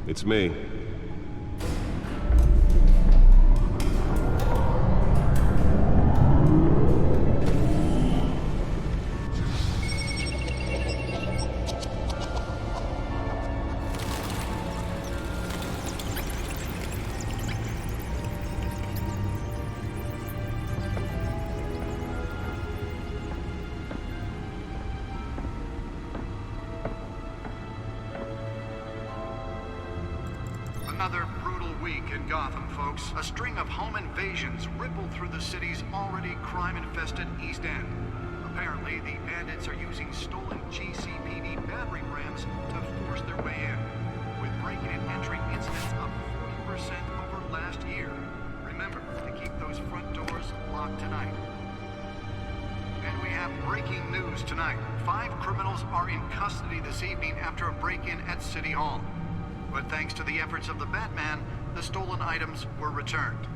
It's me. Another brutal week in Gotham, folks. A string of home invasions rippled through the city's already crime-infested East End. Apparently, the bandits are using stolen GCPD battering rams to force their way in, with break-in and entry incidents up 40% over last year. Remember to keep those front doors locked tonight. And we have breaking news tonight. 5 criminals are in custody this evening after a break-in at City Hall. But thanks to the efforts of the Batman, the stolen items were returned.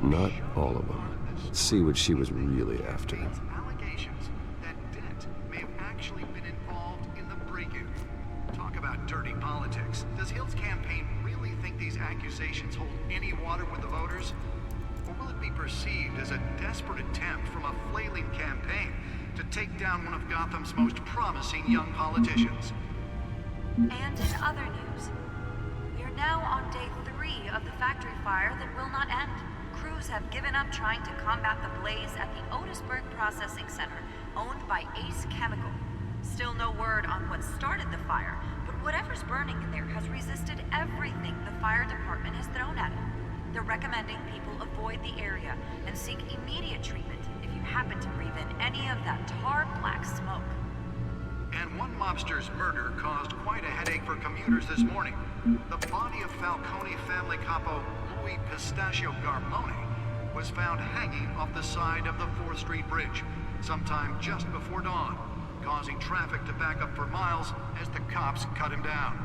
Not all of them. Let's see what she was really after. Allegations that Dent may have actually been involved in the break-in. Talk about dirty politics. Does Hill's campaign really think these accusations hold any water with the voters? Or will it be perceived as a desperate attempt from a flailing campaign to take down one of Gotham's most promising young politicians? And in other news, we are now on day 3 of the factory fire that will not end. Crews have given up trying to combat the blaze at the Otisburg Processing Center, owned by Ace Chemical. Still no word on what started the fire, but whatever's burning in there has resisted everything the fire department has thrown at it. They're recommending people avoid the area and seek immediate treatment if you happen to breathe in any of that tar black smoke. And one mobster's murder caused quite a headache for commuters this morning. The body of Falcone family capo Louis Pistachio Garmone was found hanging off the side of the 4th Street Bridge sometime just before dawn, causing traffic to back up for miles as the cops cut him down.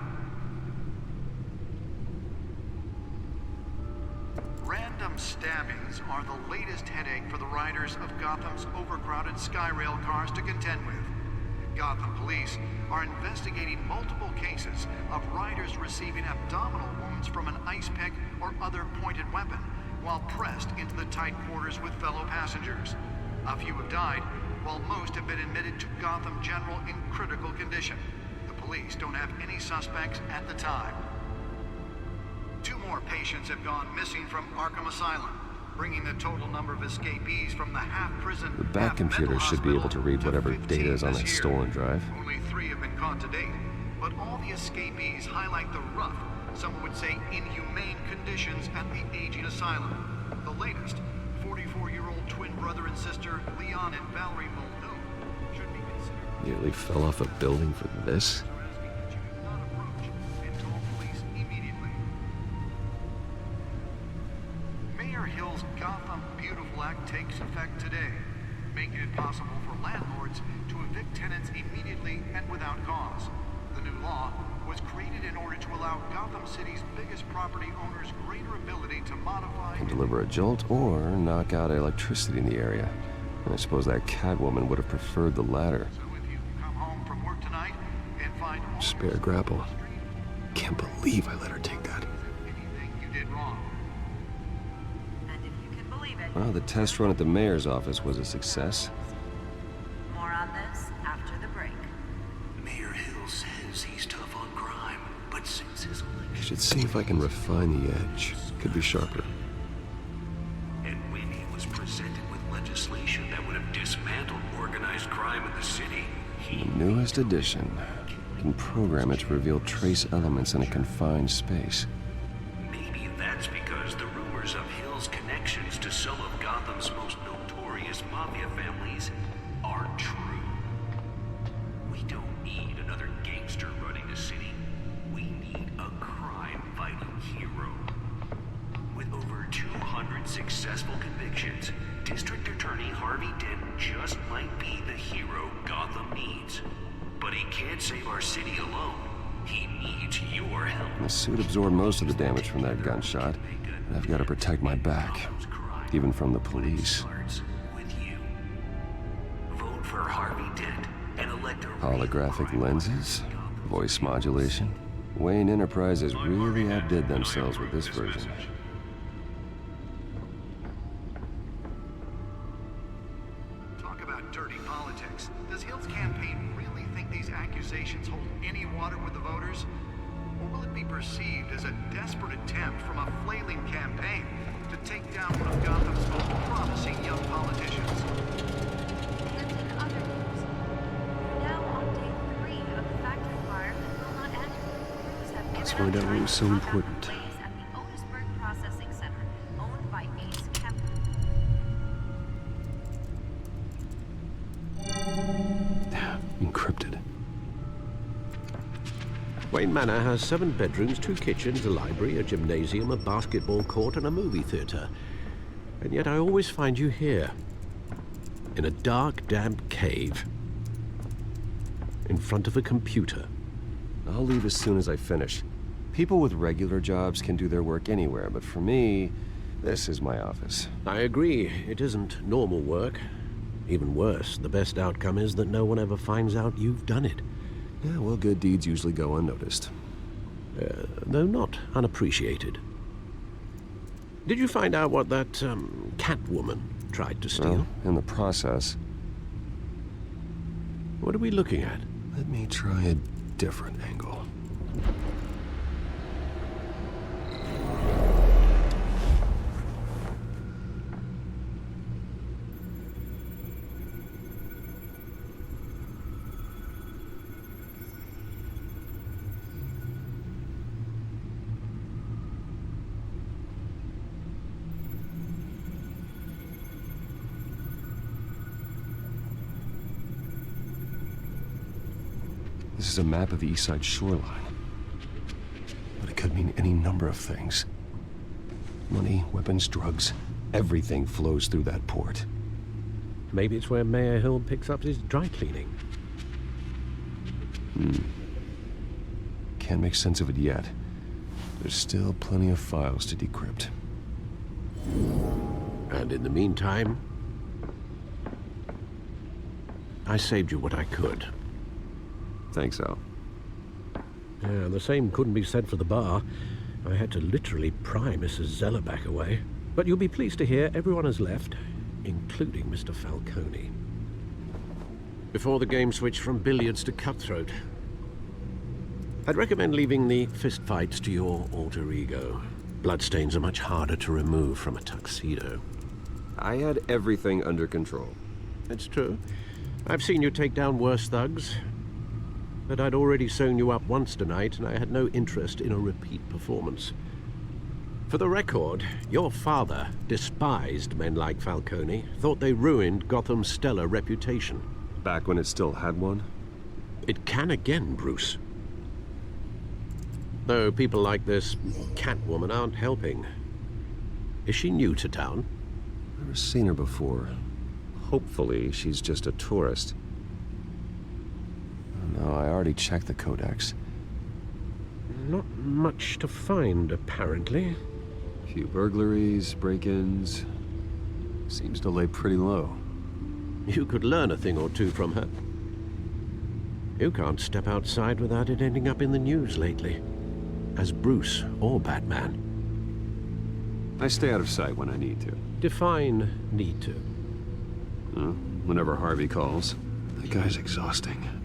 Random stabbings are the latest headache for the riders of Gotham's overcrowded Skyrail cars to contend with. Gotham police are investigating multiple cases of riders receiving abdominal wounds from an ice pick or other pointed weapon while pressed into the tight quarters with fellow passengers. A few have died, while most have been admitted to Gotham General in critical condition. The police don't have any suspects at the time. 2 more patients have gone missing from Arkham Asylum, bringing the total number of escapees from the half-prison, The Bat computer should be able to read whatever data is on that stolen drive. Only 3 have been caught to date, but all the escapees highlight the rough, some would say inhumane conditions at the aging asylum. The latest, 44-year-old twin brother and sister Leon and Valerie Muldoon, should be considered... Nearly fell off a building for this? Mayor Hill's Gotham Beautiful Act takes effect today, making it possible for landlords to evict tenants immediately and without cause. The new law was created in order to allow Gotham City's biggest property owners greater ability to modify And deliver a jolt or knock out electricity in the area. And I suppose that Catwoman would have preferred the latter. So if you come home from work tonight and find all Spare your grapple. on the street, Can't believe I let her take that. anything you did wrong. And if you can believe it, Well, the test run at the mayor's office was a success. more on this after the break. Mayor Hill says he's tough on crime, but since his I election, should see if I can refine the edge. Could be sharper. and when he was presented with legislation that would have dismantled organized crime in the city, The newest edition can program it to reveal trace elements in a confined space. maybe that's because the rumors of Hill's connections to some of Gotham's most notorious mafia families aren't true. We don't need another gangster running the city. We need a crime-fighting hero. With over 200 successful convictions, District Attorney Harvey Dent just might be the hero Gotham needs. But he can't save our city alone. He needs your help. The suit absorbed most of the damage from that gunshot, and I've got to protect my back, even from the police. Starts with you. Vote for Harvey Dent and elect a Holographic lenses, voice modulation. Wayne Enterprises really outdid themselves with this version. Talk about dirty politics. Does Hill's campaign really think these accusations hold any water with the voters? Or will it be perceived as a desperate attempt from a flailing campaign to take down one of Gotham's most promising young politicians? And in other news, we're now on day 3 of the factory fire that will not end. Crews have Let's given find up out what trying was to so combat the important. blaze at the Otisburg Processing Center, owned by Ace Chem. Encrypted. Wayne Manor has 7 bedrooms, 2 kitchens, a library, a gymnasium, a basketball court, and a movie theater. And yet I always find you here, in a dark, damp cave, in front of a computer. I'll leave as soon as I finish. People with regular jobs can do their work anywhere, but for me, this is my office. I agree, it isn't normal work. Even worse, the best outcome is that no one ever finds out you've done it. Yeah, well, good deeds usually go unnoticed. Though not unappreciated. Did you find out what that, Catwoman tried to steal? Well, in the process, What are we looking at? let me try a different angle. This is a map of the East Side shoreline. But it could mean any number of things. Money, weapons, drugs, everything flows through that port. Maybe it's where Mayor Hill picks up his dry cleaning. Can't make sense of it yet. There's still plenty of files to decrypt. And in the meantime, I saved you what I could. Thanks, Al. Yeah, the same couldn't be said for the bar. I had to literally pry Mrs. Zellerback away. But you'll be pleased to hear everyone has left, including Mr. Falcone. Before the game switched from billiards to cutthroat. I'd recommend leaving the fistfights to your alter ego. Bloodstains are much harder to remove from a tuxedo. I had everything under control. It's true. I've seen you take down worse thugs. But I'd already sewn you up once tonight, and I had no interest in a repeat performance. For the record, your father despised men like Falcone, thought they ruined Gotham's stellar reputation. Back when it still had one? It can again, Bruce. Though people like this Catwoman aren't helping. Is she new to town? Never seen her before. Hopefully, she's just a tourist. No, I already checked the codex. Not much to find, apparently. Few burglaries, break-ins. Seems to lay pretty low. You could learn a thing or two from her. You can't step outside without it ending up in the news lately. As Bruce or Batman. I stay out of sight when I need to. Define need to. Whenever Harvey calls. That guy's exhausting.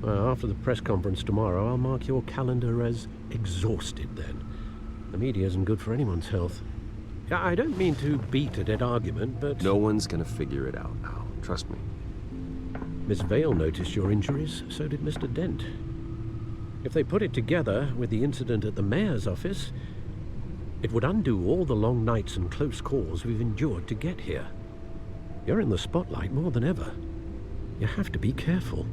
Well, after the press conference tomorrow, I'll mark your calendar as exhausted then. The media isn't good for anyone's health. I don't mean to beat a dead argument, but... No one's gonna figure it out, Al. Trust me. Miss Vale noticed your injuries, so did Mr. Dent. If they put it together with the incident at the mayor's office, it would undo all the long nights and close calls we've endured to get here. You're in the spotlight more than ever. You have to be careful.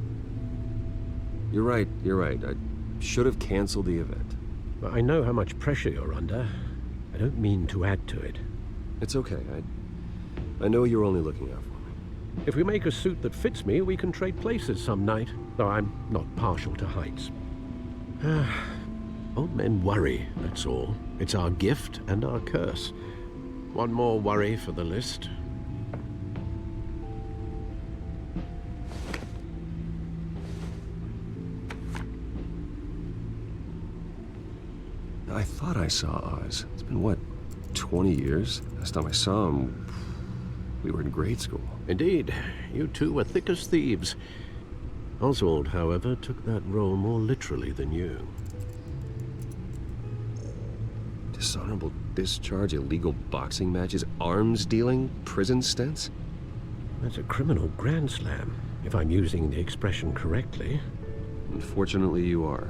You're right. I should have canceled the event. I know how much pressure you're under. I don't mean to add to it. It's okay. I know you're only looking out for me. If we make a suit that fits me, we can trade places some night, though I'm not partial to heights. Old men worry, that's all. It's our gift and our curse. One more worry for the list. I thought I saw Oz. It's been, what, 20 years? Last time I saw him, we were in grade school. Indeed, you two were thick as thieves. Oswald, however, took that role more literally than you. Dishonorable discharge, illegal boxing matches, arms dealing, prison stints? That's a criminal grand slam, if I'm using the expression correctly. Unfortunately, you are.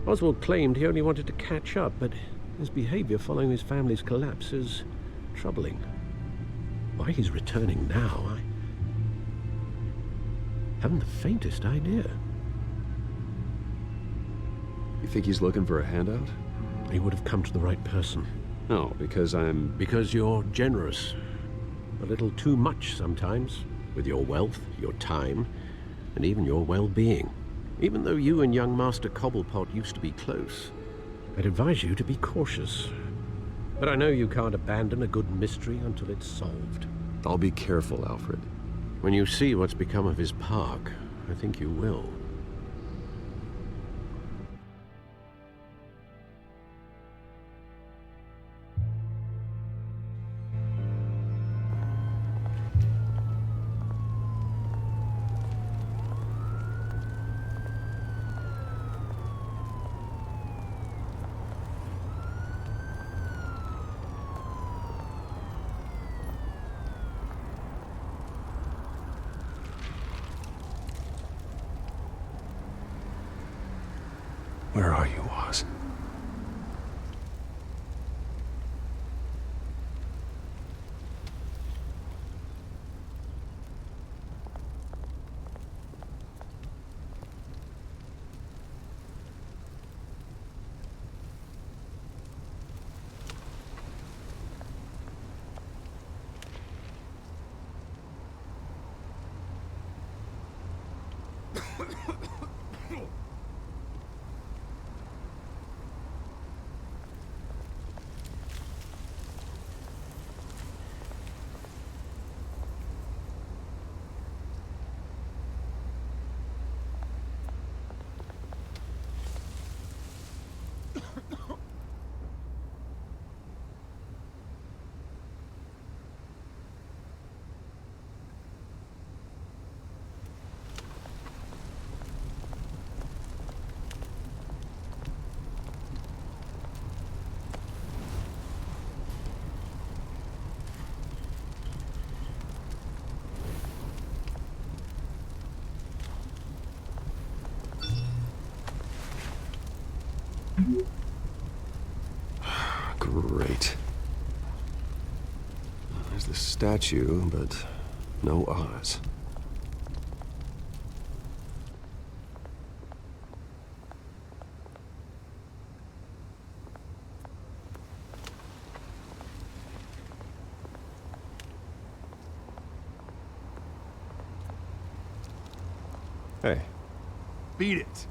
Oswald claimed he only wanted to catch up, but his behavior following his family's collapse is troubling. Why he's returning now, I haven't the faintest idea. You think he's looking for a handout? He would have come to the right person. No, because I'm... Because you're generous. A little too much sometimes, with your wealth, your time, and even your well-being. Even though you and young Master Cobblepot used to be close, I'd advise you to be cautious. But I know you can't abandon a good mystery until it's solved. I'll be careful, Alfred. When you see what's become of his park, I think you will. Where are you, Oz? Great. There's the statue, but no Oz. Hey. Beat it.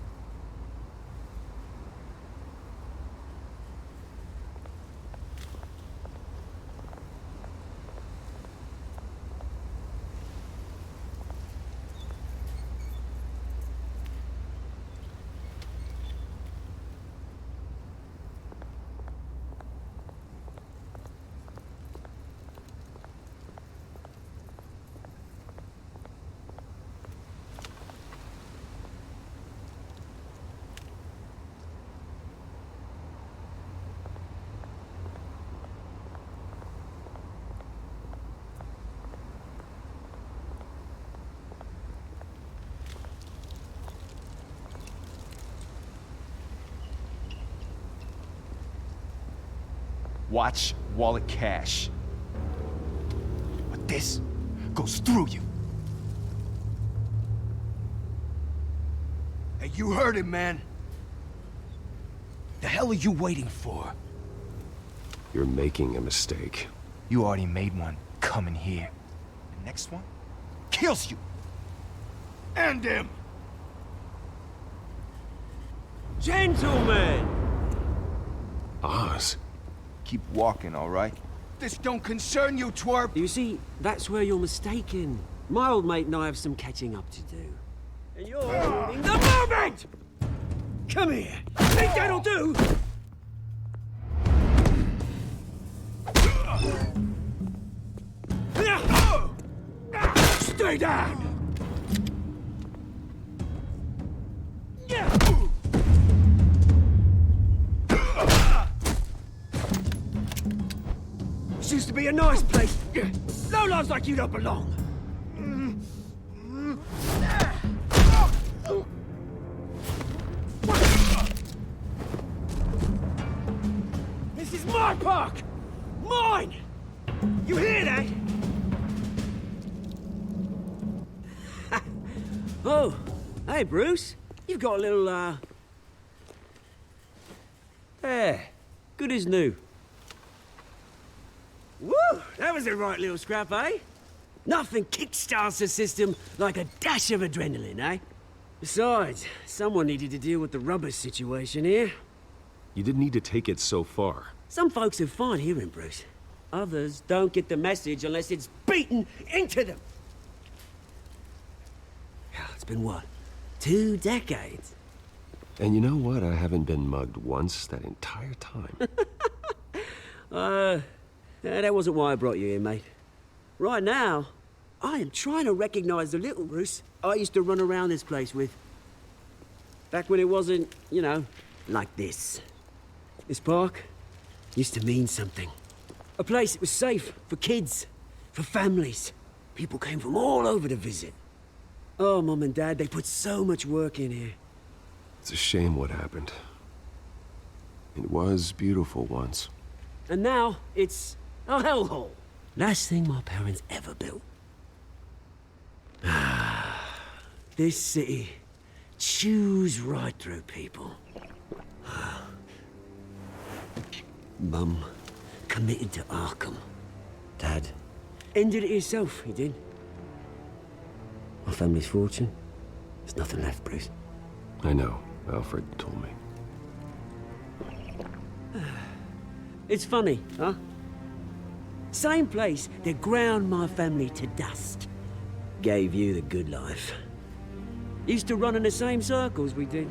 Watch wallet cash. But this goes through you. Hey, you heard it, man. The hell are you waiting for? You're making a mistake. You already made one coming here. The next one kills you. And him. Gentlemen! Oz? Keep walking, all right? This don't concern you, twerp. You see, that's where you're mistaken. My old mate and I have some catching up to do. And you're ruining the moment! Come here! Think that'll do? me down! This used to be a nice place. No lives like you don't belong. This is my park! Mine! You hear that? Oh, hey, Bruce. You've got a little, There. Good as new. Woo! That was a right little scrap, eh? Nothing kickstarts the system like a dash of adrenaline, eh? Besides, someone needed to deal with the rubber situation here. You didn't need to take it so far. Some folks are fine hearing, Bruce. Others don't get the message unless it's beaten into them. It's been what? 2 decades? And you know what? I haven't been mugged once that entire time. That wasn't why I brought you here, mate. Right now, I am trying to recognize the little Bruce I used to run around this place with. Back when it wasn't, you know, like this. This park used to mean something. A place that was safe for kids, for families. People came from all over to visit. Oh, Mum and Dad, they put so much work in here. It's a shame what happened. It was beautiful once. And now, it's a hellhole. Last thing my parents ever built. This city chews right through people. Mum committed to Arkham. Dad ended it himself, he did. My family's fortune, there's nothing left, Bruce. I know. Alfred told me. It's funny, huh? Same place that ground my family to dust. Gave you the good life. Used to run in the same circles we did.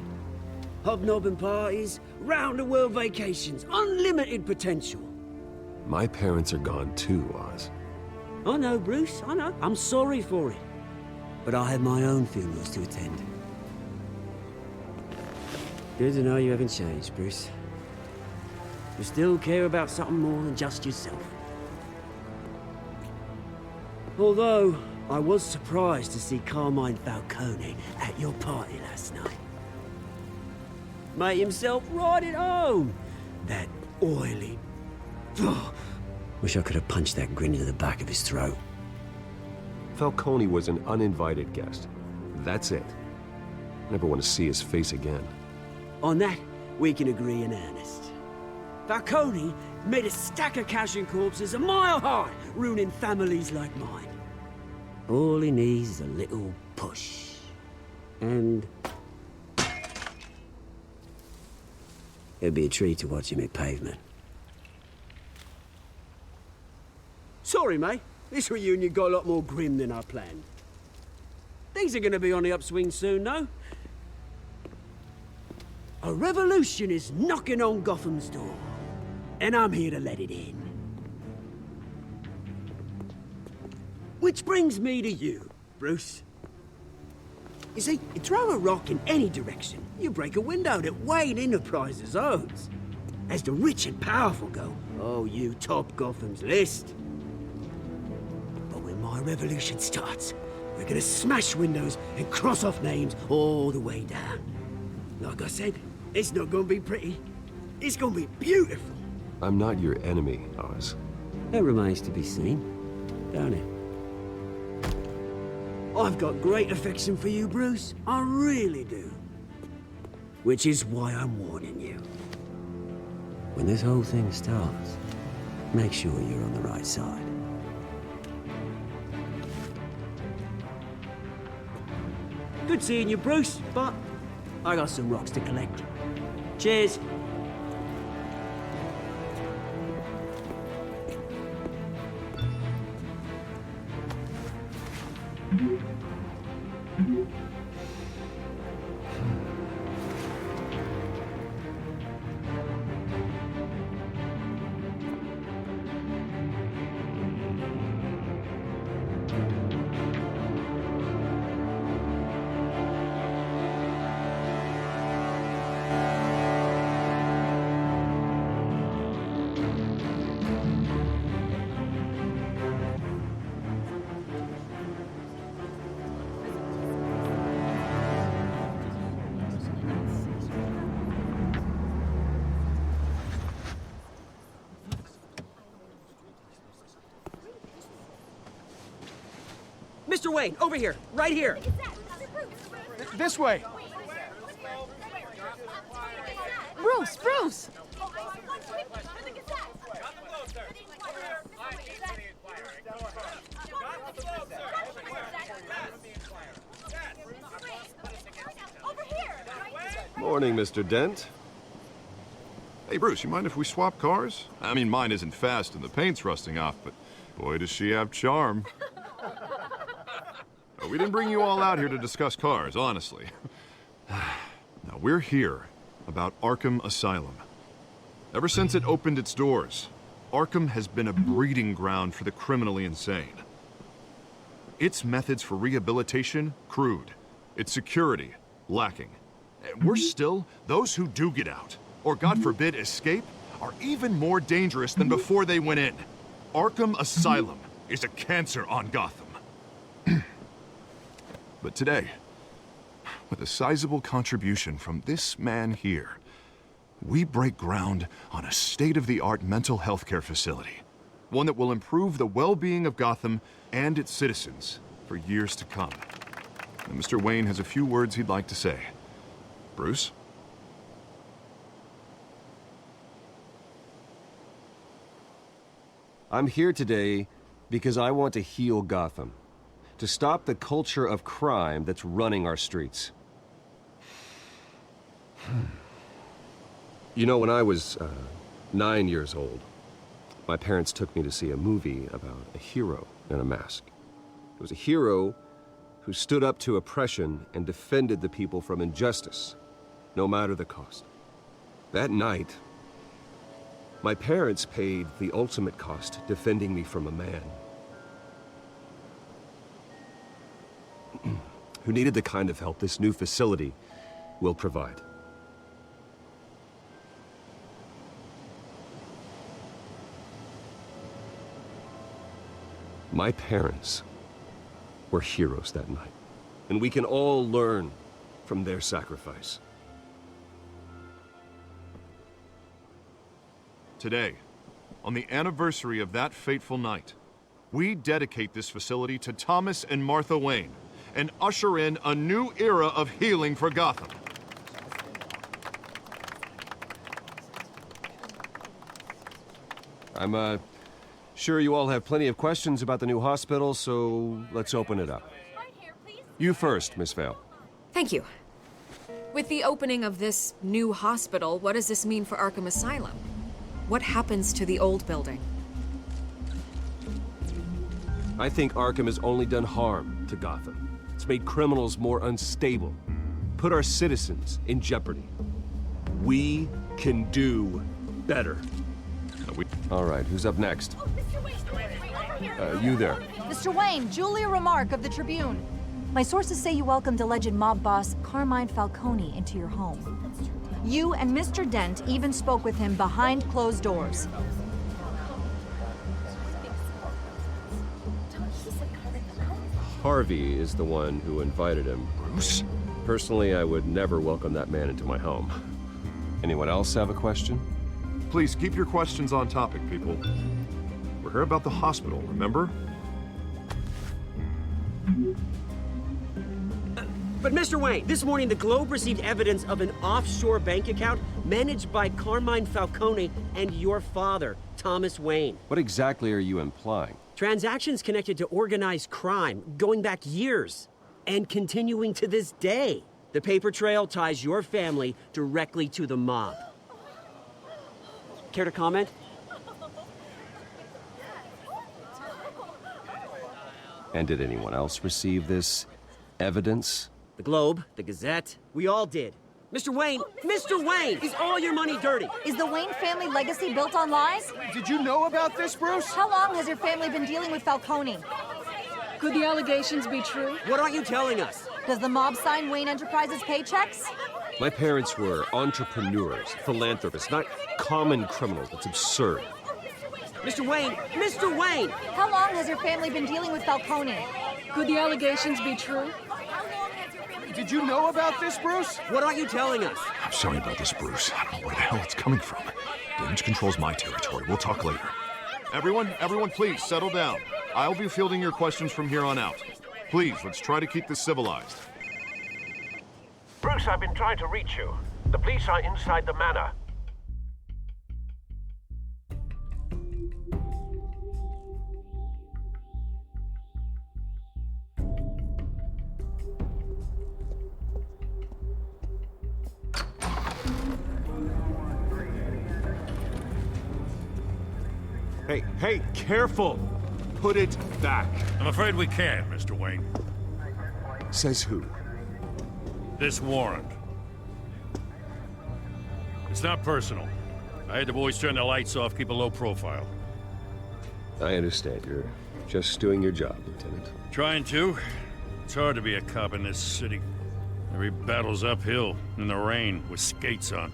Hobnobbing parties, round-the-world vacations, unlimited potential. My parents are gone too, Oz. I know, Bruce, I know. I'm sorry for it. But I have my own funerals to attend. Good to know you haven't changed, Bruce. You still care about something more than just yourself. Although, I was surprised to see Carmine Falcone at your party last night. Made himself right at home. That oily... Wish I could have punched that grin into the back of his throat. Falcone was an uninvited guest. That's it. Never want to see his face again. On that, we can agree in earnest. Falcone made a stack of cash and corpses a mile high, ruining families like mine. All he needs is a little push. And... it'd be a treat to watch him hit pavement. Sorry, mate. This reunion got a lot more grim than I planned. Things are gonna be on the upswing soon, though. A revolution is knocking on Gotham's door, and I'm here to let it in. Which brings me to you, Bruce. You see, you throw a rock in any direction, you break a window that Wayne Enterprises owns. As the rich and powerful go, oh, you top Gotham's list. But when my revolution starts, we're gonna smash windows and cross off names all the way down. Like I said, it's not gonna be pretty. It's gonna be beautiful. I'm not your enemy, Oz. That remains to be seen, don't it? I've got great affection for you, Bruce. I really do. Which is why I'm warning you. When this whole thing starts, make sure you're on the right side. Good seeing you, Bruce, but I got some rocks to collect. Cheers. Mr. Wayne, over here, right here. This way. Bruce, Bruce! Morning, Mr. Dent. Hey, Bruce, you mind if we swap cars? I mean, mine isn't fast and the paint's rusting off, but boy, does she have charm. We didn't bring you all out here to discuss cars, honestly. Now, we're here about Arkham Asylum. Ever since it opened its doors, Arkham has been a breeding ground for the criminally insane. Its methods for rehabilitation, crude. Its security, lacking. And worse still, those who do get out, or God forbid escape, are even more dangerous than before they went in. Arkham Asylum is a cancer on Gotham. But today, with a sizable contribution from this man here, we break ground on a state-of-the-art mental health care facility. One that will improve the well-being of Gotham and its citizens for years to come. And Mr. Wayne has a few words he'd like to say. Bruce? I'm here today because I want to heal Gotham. To stop the culture of crime that's running our streets. You know, when I was 9 years old, my parents took me to see a movie about a hero in a mask. It was a hero who stood up to oppression and defended the people from injustice, no matter the cost. That night, my parents paid the ultimate cost defending me from a man who needed the kind of help this new facility will provide. My parents were heroes that night, and we can all learn from their sacrifice. Today, on the anniversary of that fateful night, we dedicate this facility to Thomas and Martha Wayne and usher in a new era of healing for Gotham. I'm sure you all have plenty of questions about the new hospital, so let's open it up. You first, Miss Vale. Thank you. With the opening of this new hospital, what does this mean for Arkham Asylum? What happens to the old building? I think Arkham has only done harm to Gotham. It's made criminals more unstable, put our citizens in jeopardy. We can do better. All right, who's up next? You there. Mr. Wayne, Julia Remark of the Tribune. My sources say you welcomed alleged mob boss Carmine Falcone into your home. You and Mr. Dent even spoke with him behind closed doors. Harvey is the one who invited him. Bruce? Personally, I would never welcome that man into my home. Anyone else have a question? Please keep your questions on topic, people. We're here about the hospital, remember? But Mr. Wayne, this morning the Globe received evidence of an offshore bank account managed by Carmine Falcone and your father, Thomas Wayne. What exactly are you implying? Transactions connected to organized crime going back years and continuing to this day. The paper trail ties your family directly to the mob. Care to comment? And did anyone else receive this evidence? The Globe, the Gazette, we all did. Mr. Wayne, Mr. Wayne, is all your money dirty? Is the Wayne family legacy built on lies? Did you know about this, Bruce? How long has your family been dealing with Falcone? Could the allegations be true? What aren't you telling us? Does the mob sign Wayne Enterprises paychecks? My parents were entrepreneurs, philanthropists, not common criminals. That's absurd. Mr. Wayne, Mr. Wayne! How long has your family been dealing with Falcone? Could the allegations be true? Did you know about this, Bruce? What aren't you telling us? I'm sorry about this, Bruce. I don't know where the hell it's coming from. Damage control's my territory. We'll talk later. Everyone, please settle down. I'll be fielding your questions from here on out. Please, let's try to keep this civilized. Bruce, I've been trying to reach you. The police are inside the manor. Hey, careful! Put it back. I'm afraid we can't, Mr. Wayne. Says who? This warrant. It's not personal. I had the boys turn the lights off, keep a low profile. I understand. You're just doing your job, Lieutenant. Trying to. It's hard to be a cop in this city. Every battle's uphill, in the rain, with skates on.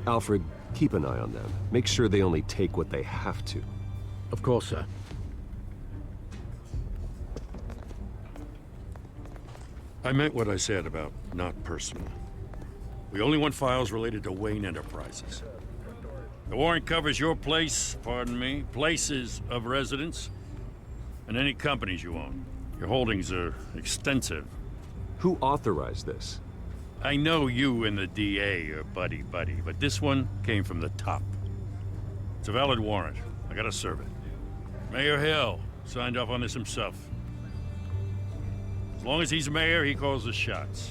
Alfred, keep an eye on them. Make sure they only take what they have to. Of course, sir. I meant what I said about not personal. We only want files related to Wayne Enterprises. The warrant covers your place, pardon me, places of residence, and any companies you own. Your holdings are extensive. Who authorized this? I know you and the DA are buddy-buddy, but this one came from the top. It's a valid warrant. I gotta serve it. Mayor Hill signed off on this himself. As long as he's mayor, he calls the shots.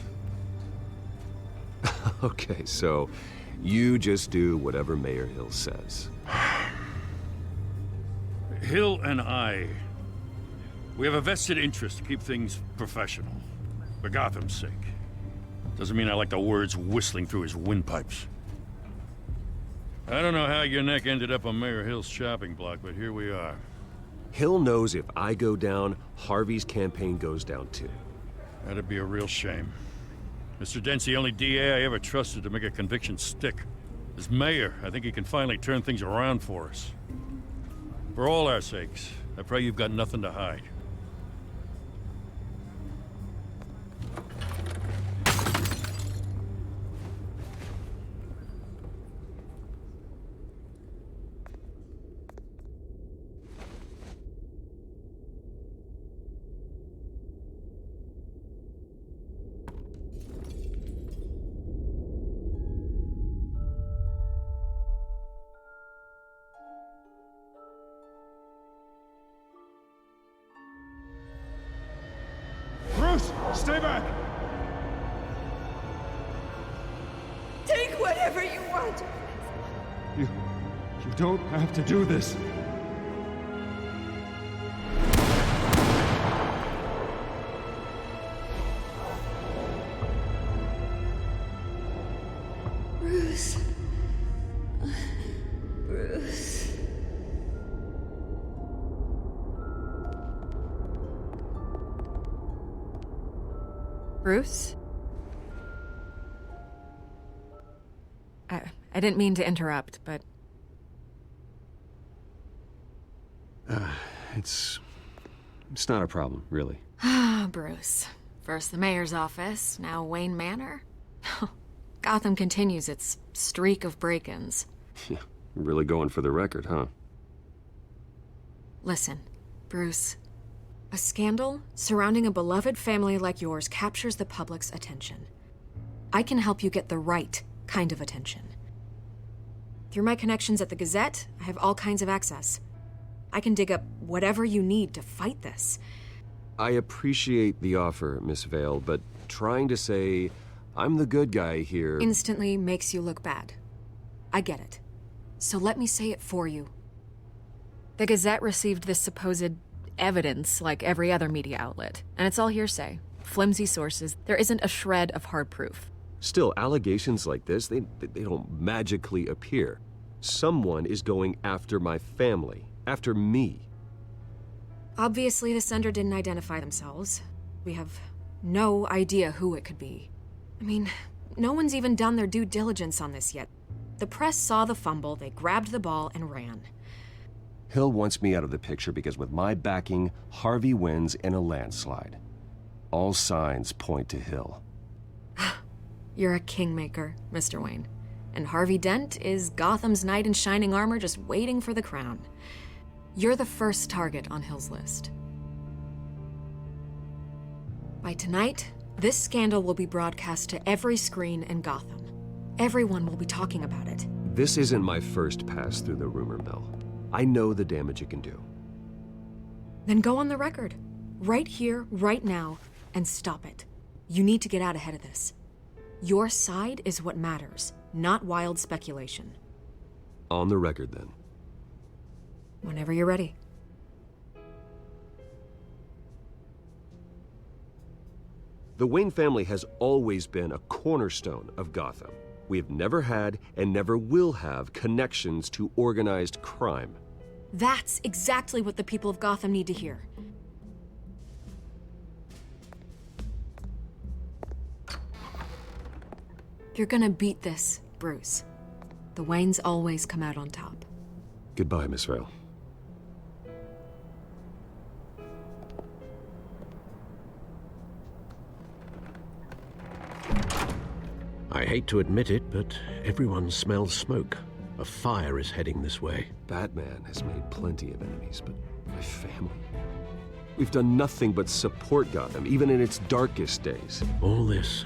Okay, so you just do whatever Mayor Hill says. Hill and we have a vested interest to keep things professional. For Gotham's sake. Doesn't mean I like the words whistling through his windpipes. I don't know how your neck ended up on Mayor Hill's chopping block, but here we are. Hill knows if I go down, Harvey's campaign goes down too. That'd be a real shame. Mr. Dent's the only DA I ever trusted to make a conviction stick. As mayor, I think he can finally turn things around for us. For all our sakes, I pray you've got nothing to hide. Bruce, stay back! Take whatever you want. You don't have to do this. Bruce. Bruce. Bruce? I didn't mean to interrupt, but... It's not a problem, really. Bruce. First the mayor's office, now Wayne Manor. Gotham continues its streak of break-ins. Yeah, really going for the record, huh? Listen, Bruce. A scandal surrounding a beloved family like yours captures the public's attention. I can help you get the right kind of attention. Through my connections at the Gazette, I have all kinds of access. I can dig up whatever you need to fight this. I appreciate the offer, Miss Vale, but trying to say I'm the good guy here... instantly makes you look bad. I get it. So let me say it for you. The Gazette received this supposed evidence like every other media outlet, and it's all hearsay. Flimsy sources. There isn't a shred of hard proof. Still, allegations like this, they don't magically appear. Someone is going after my family, after me. Obviously, the sender didn't identify themselves. We have no idea who it could be. I mean, no one's even done their due diligence on this yet. The press saw the fumble, they grabbed the ball and ran. Hill wants me out of the picture because with my backing, Harvey wins in a landslide. All signs point to Hill. You're a kingmaker, Mr. Wayne. And Harvey Dent is Gotham's knight in shining armor just waiting for the crown. You're the first target on Hill's list. By tonight, this scandal will be broadcast to every screen in Gotham. Everyone will be talking about it. This isn't my first pass through the rumor mill. I know the damage it can do. Then go on the record. Right here, right now, and stop it. You need to get out ahead of this. Your side is what matters, not wild speculation. On the record, then. Whenever you're ready. The Wayne family has always been a cornerstone of Gotham. We have never had and never will have connections to organized crime. That's exactly what the people of Gotham need to hear. You're gonna beat this, Bruce. The Waynes always come out on top. Goodbye, Miss Vale. I hate to admit it, but everyone smells smoke. A fire is heading this way. Batman has made plenty of enemies, but my family... We've done nothing but support Gotham, even in its darkest days. All this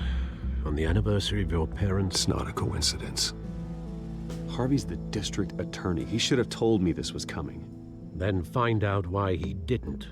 on the anniversary of your parents'... It's not a coincidence. Harvey's the district attorney. He should have told me this was coming. Then find out why he didn't.